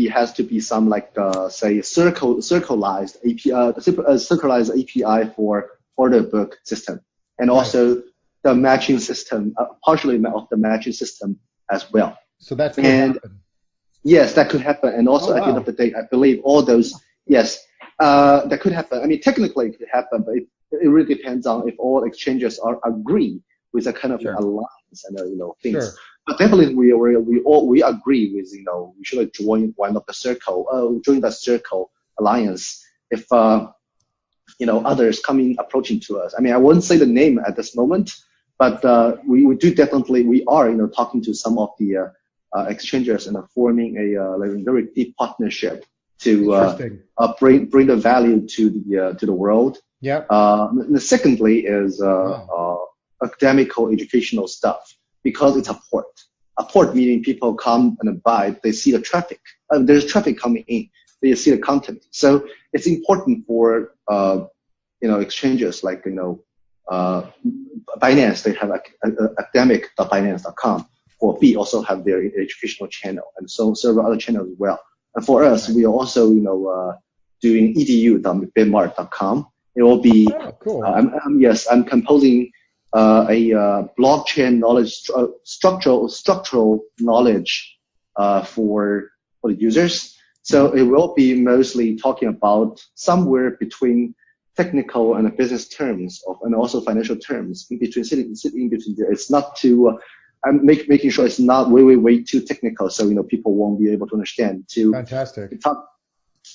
has to be some like say circularized API for order book system, and also the matching system, partially of the matching system as well. So that could happen. Yes, that could happen. And also at the end of the day, I believe all those, that could happen. I mean, technically it could happen, but it really depends on if all exchanges are agree with a kind of alliance and things. Sure. But definitely we agree with we should join one of the join the circle alliance if others approaching to us. I mean, I wouldn't say the name at this moment, but we do definitely, we are talking to some of the exchanges and forming a very deep partnership to bring the value to the world. Yeah. Secondly is academical educational stuff, because it's a port. A port meaning people come and buy, they see the traffic. There's traffic coming in, they see the content. So it's important for exchanges like Binance. They have academic.binance.com. For B also have their educational channel, and so several other channels as well. And for us, we are also doing edu.bitmart.com. It will be cool. I'm composing a blockchain knowledge, structural knowledge for the users. So it will be mostly talking about somewhere between technical and business terms and also financial terms in between, sitting in between there. It's not too I'm making sure it's not way too technical, so people won't be able to understand. Fantastic.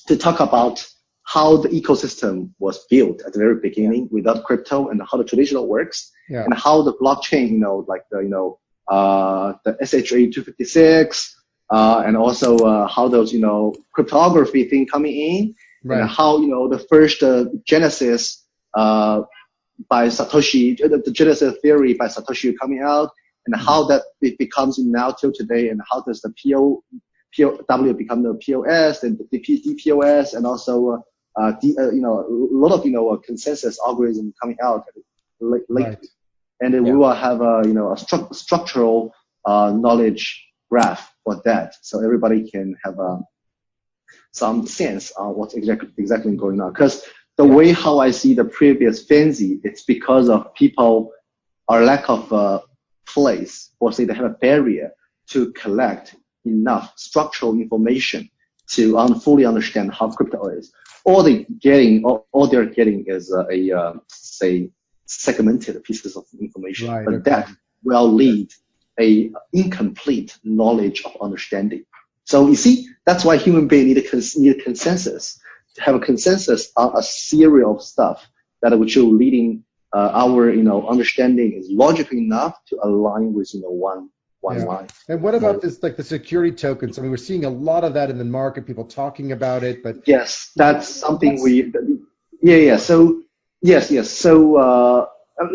To talk about how the ecosystem was built at the very beginning without crypto, and how the traditional works, and how the blockchain, the SHA-256, and also how those cryptography thing coming in, and how the first genesis by Satoshi, the genesis theory by Satoshi coming out. And how that it becomes now till today, and how does the POW become the POS, and the DPoS, and also a lot of consensus algorithm coming out lately. And then we will have a structural knowledge graph for that, so everybody can have some sense on what's exactly going on. Because the way how I see the previous fancy, it's because of people are lack of place, or say they have a barrier to collect enough structural information to fully understand how crypto is. All they're getting is say segmented pieces of information, but that will lead a incomplete knowledge of understanding. So you see, that's why human beings need a consensus, to have a consensus on a series of stuff that which are leading our understanding is logical enough to align with one line. And what about this, like the security tokens? I mean, we're seeing a lot of that in the market, people talking about it, but yes, that's something So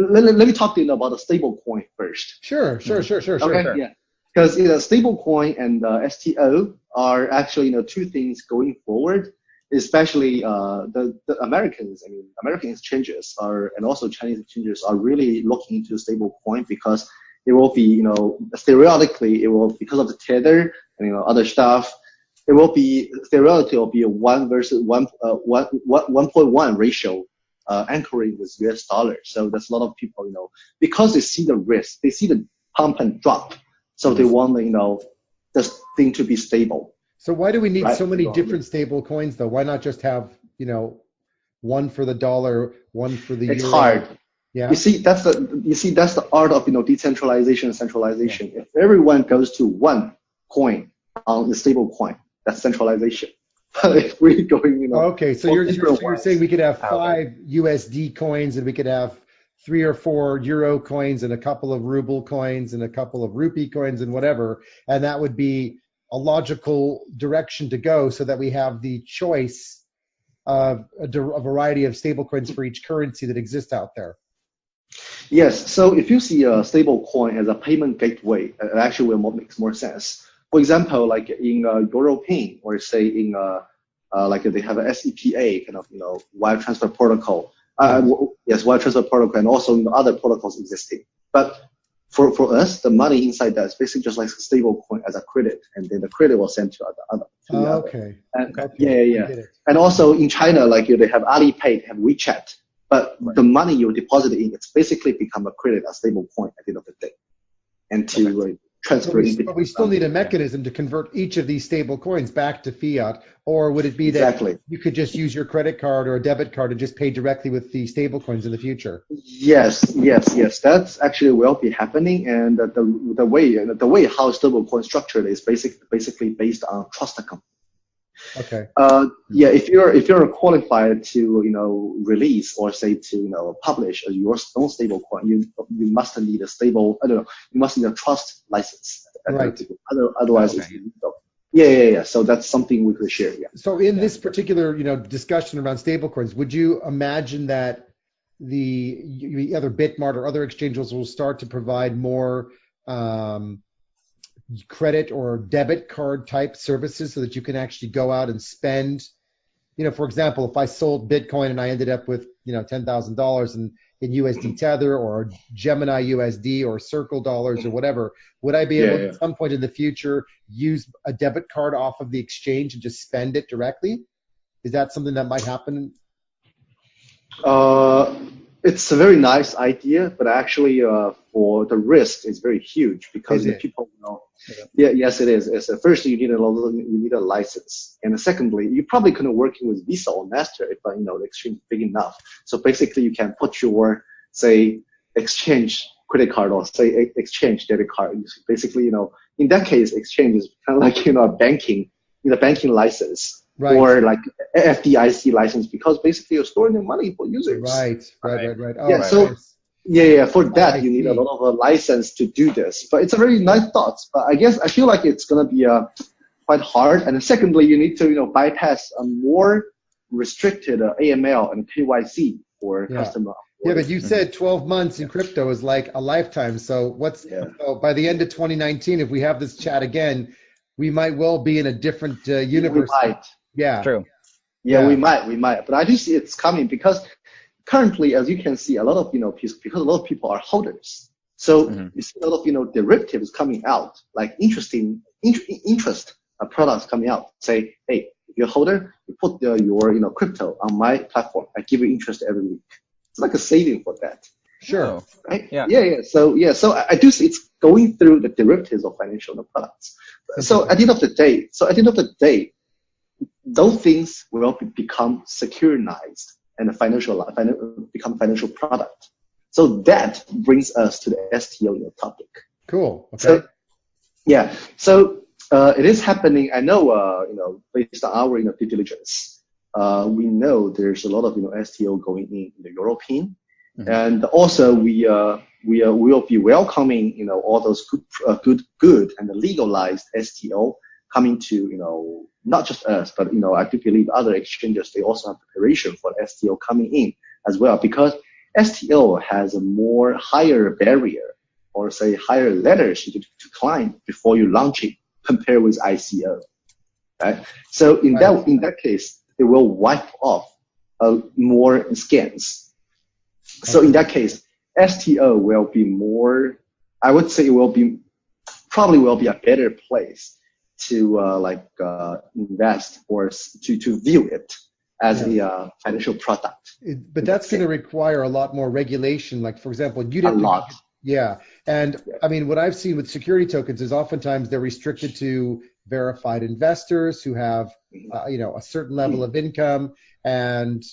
let me talk to you about the stable coin first. Sure. Okay. Because stable coin and STO are actually two things going forward. Especially the Americans, American exchanges and also Chinese exchanges are really looking into stable coin, because it will be, theoretically, it will, because of the tether and other stuff, it will be theoretically will be a 1.1 ratio anchoring with US dollar. So there's a lot of people, because they see the risk, they see the pump and drop, so they want this thing to be stable. So why do we need so many different stable coins, though? Why not just have, one for the dollar, one for the euro? It's hard. Yeah. You see, that's the art of decentralization and centralization. Yeah. If everyone goes to one coin on the stable coin, that's centralization. But if we're going, okay, so you're saying we could have 5 USD coins, and we could have 3 or 4 euro coins, and a couple of ruble coins, and a couple of rupee coins, and whatever, and that would be a logical direction to go, so that we have the choice of a variety of stable coins for each currency that exists out there. Yes. So if you see a stable coin as a payment gateway, it actually makes more sense. For example, like in European, or say in like they have a SEPA kind of wire transfer protocol. Yes, wire transfer protocol, and also other protocols existing. But for us, the money inside that is basically just like a stable coin as a credit, and then the credit will send to other. Okay. And, Okay. yeah. And also in China, like they have Alipay, they have WeChat, but the money you deposit in, it's basically become a credit, a stable coin at the end of the day, and to transfer it. But we still need a mechanism to convert each of these stable coins back to fiat, or would it be that you could just use your credit card or a debit card and just pay directly with the stable coins in the future? Yes. That's actually will be happening, and the way how stable coin structured is basically based on trust account. Okay. If you're qualified to release or say to publish your own stable coin, you must need a stable, you must need a trust license. Right. Otherwise, it's illegal. Yeah. So that's something we could share. Yeah. So in this particular discussion around stablecoins, would you imagine that the other Bitmart or other exchanges will start to provide more credit or debit card type services so that you can actually go out and spend? For example, if I sold Bitcoin and I ended up with $10,000 in USD Tether or Gemini USD or Circle dollars or whatever, would I be able at some point in the future use a debit card off of the exchange and just spend it directly? Is that something that might happen? It's a very nice idea, but actually, for the risk, it's very huge because the people know. Yes, it is. First, you need a license, and secondly, you probably couldn't working with Visa or Master if the exchange is big enough. So basically, you can put your exchange credit card or exchange debit card. Basically, in that case, exchange is kind of like a banking license. Right. Or like FDIC license, because basically you're storing the money for users. Right. Oh, yeah. So for that you need a lot of a license to do this. But it's a very nice thought. But I feel like it's gonna be quite hard. And secondly, you need to bypass a more restricted AML and KYC for customer. Yeah, but you said 12 months in crypto is like a lifetime. So so by the end of 2019, if we have this chat again, we might well be in a different universe. We might. Yeah. True. Yeah, we might. But I do see it's coming because currently, as you can see, a lot of because a lot of people are holders. So you see a lot of derivatives coming out, like interest products coming out. Say, hey, if you're a holder, you put your crypto on my platform. I give you interest every week. It's like a saving for that. Sure. Right? Yeah. So I do see it's going through the derivatives of financial products. So at the end of the day, those things will become securitized and become financial product. So that brings us to the STO topic. Cool. Okay. So it is happening. I know, based on our due diligence, we know there's a lot of STO going in the European, and also we will be welcoming all those good and legalized STO coming to not just us, but I do believe other exchanges, they also have preparation for STO coming in as well, because STO has a more higher barrier or say higher letters to climb before you launch it compared with ICO, right? So in that case, it will wipe off more scams. So in that case, STO will be more, I would say it probably will be a better place to invest or to view it as a financial product. But that's going to require a lot more regulation. Like, for example, you'd have And I mean, what I've seen with security tokens is oftentimes they're restricted to verified investors who have, a certain level of income, and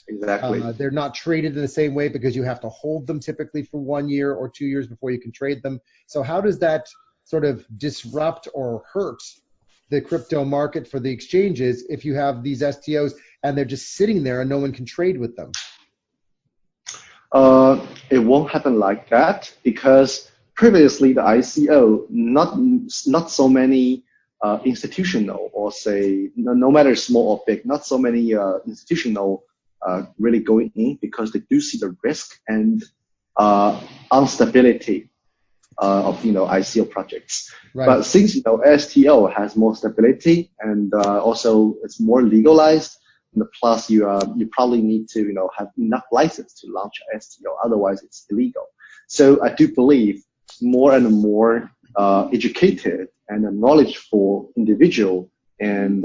they're not traded in the same way because you have to hold them typically for 1 year or 2 years before you can trade them. So how does that sort of disrupt or hurt the crypto market for the exchanges if you have these STOs and they're just sitting there and no one can trade with them? It won't happen like that because previously the ICO, not so many institutional, or say no matter small or big, not so many institutional really going in because they do see the risk and instability of ICO projects. Right. But since STO has more stability and also it's more legalized, and plus you probably need to have enough license to launch STO, otherwise it's illegal. So I do believe more and more educated and knowledgeful individual and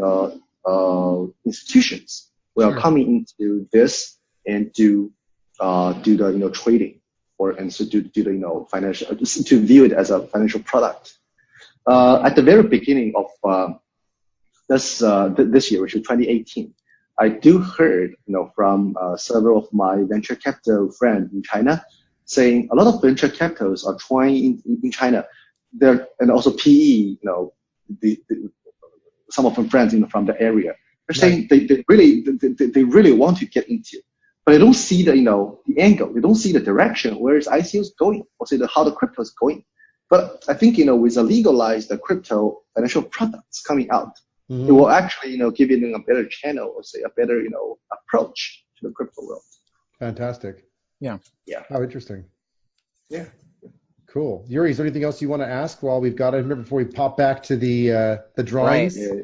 institutions will coming into this and do the trading and so do the financial, to view it as a financial product. At the very beginning of this year, which is 2018, I do heard from several of my venture capital friends in China saying a lot of venture capitals are trying in China. And also PE, some of my friends from the area, they're saying they really want to get into it, but they don't see the angle, they don't see the direction where is ICO is going, or say how the crypto is going. But I think with the legalized crypto financial products coming out, it will actually give you a better channel, or say a better approach to the crypto world. Fantastic. Yeah. How interesting. Yeah. Cool. Yuri, is there anything else you want to ask while we've got it here before we pop back to the drawings? Right. Yeah.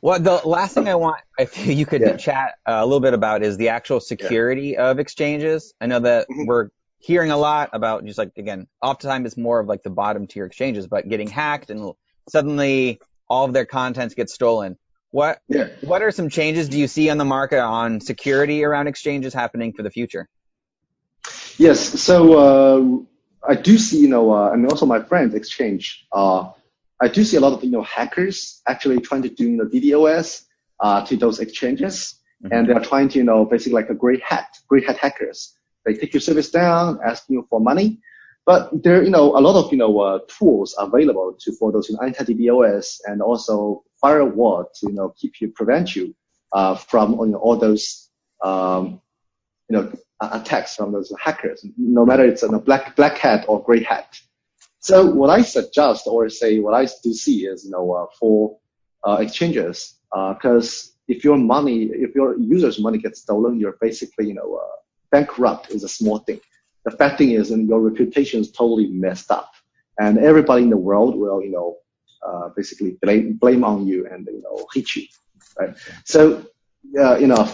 Well, the last thing I want, if you could chat a little bit about, is the actual security of exchanges. I know that we're hearing a lot about, just like, again, oftentimes it's more of like the bottom tier exchanges, but getting hacked and suddenly all of their contents get stolen. What are some changes do you see on the market on security around exchanges happening for the future? Yes. So I do see, and also my friends exchange, I do see a lot of, hackers actually trying to do, DDoS, to those exchanges. And they're trying to, basically like a gray hat hackers. They take your service down, asking you for money. But there, a lot of, tools available for those anti-DDoS and also firewall to, prevent you, from, all those, attacks from those hackers, no matter it's a black hat or gray hat. So what I suggest, or say what I do see is, for exchanges, because if your user's money gets stolen, you're basically, bankrupt is a small thing. The fact thing is, your reputation is totally messed up, and everybody in the world will, basically blame on you and hate you, right? So,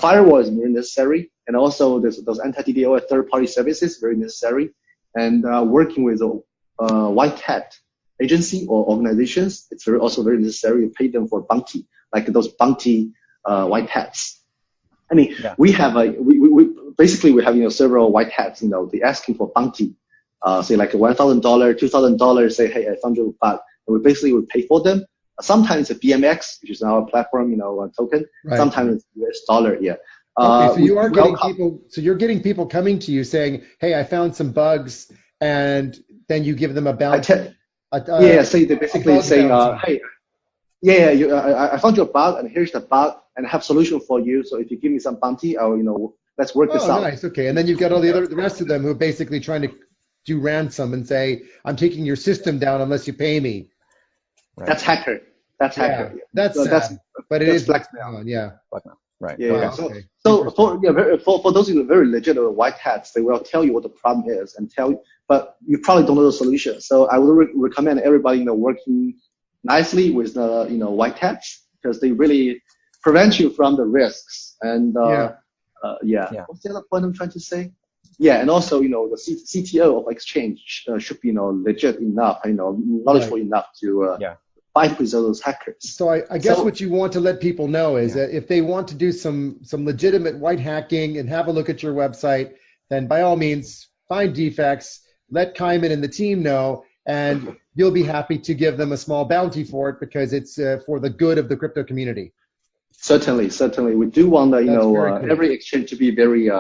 firewall is very necessary, and also those anti-DDoS third-party services very necessary, and working with white hat agency or organizations, it's also very necessary to pay them for bounty, like those bounty white hats. I mean, we have we basically have several white hats. They asking for bounty, say like $1,000, $2,000. Say, hey, I found you a bug, and we basically would pay for them. Sometimes it's BMX, which is our platform, a token. Right. Sometimes it's US dollar. Yeah. Okay, so you are getting people. So you're getting people coming to you saying, "Hey, I found some bugs," and then you give them a bounty. So they basically saying, "Hey, I found your bug, and here's the bug, and I have solution for you. So if you give me some bounty, I'll, let's work this out." Nice. Okay, and then you've got all the rest of them who are basically trying to do ransom and say, "I'm taking your system down unless you pay me." Right. That's hacker. That's hacker. Yeah. That's but it is blackmail. Yeah. Blackmail. Right. Yeah. Wow, okay. So for those very legitimate white hats, they will tell you what the problem is and tell you, but you probably don't know the solution. So I would recommend everybody working nicely with the white hats, because they really prevent you from the risks. And what's the other point I'm trying to say? Yeah, and also the CTO of exchange should be legit enough, knowledgeable enough to fight with those hackers. So I guess what you want to let people know is that if they want to do some legitimate white hacking and have a look at your website, then by all means find defects, let Kaimin and the team know, and you'll be happy to give them a small bounty for it, because it's for the good of the crypto community. Certainly, we do want every exchange to be very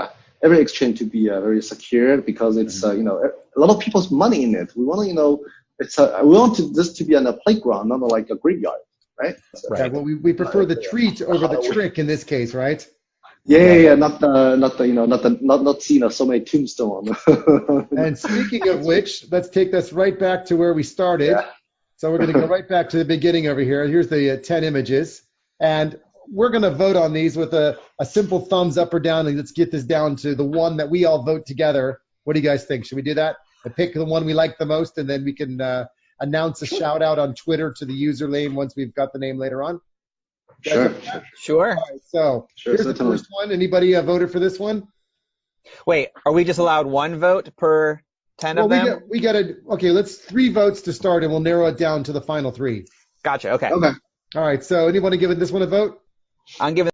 secure, because it's a lot of people's money in it. We want to we want this to be on a playground, not like a graveyard, right? So, right. Well, we prefer the treat over the trick in this case, right? Yeah. Not seeing so many tombstones. And speaking of which, let's take this right back to where we started. Yeah. So we're going to go right back to the beginning over here. Here's the 10 images, and we're going to vote on these with a simple thumbs up or down, and let's get this down to the one that we all vote together. What do you guys think? Should we do that? And pick the one we like the most, and then we can announce a shout out on Twitter to the username once we've got the name later on. Sure. All right, so here's the first one. Anybody voted for this one? Wait, are we just allowed one vote per 10 of them? We got to, okay, let's 3 votes to start and we'll narrow it down to the final 3. Gotcha. Okay. Okay. All right. So anyone want to give this one a vote? I'm giving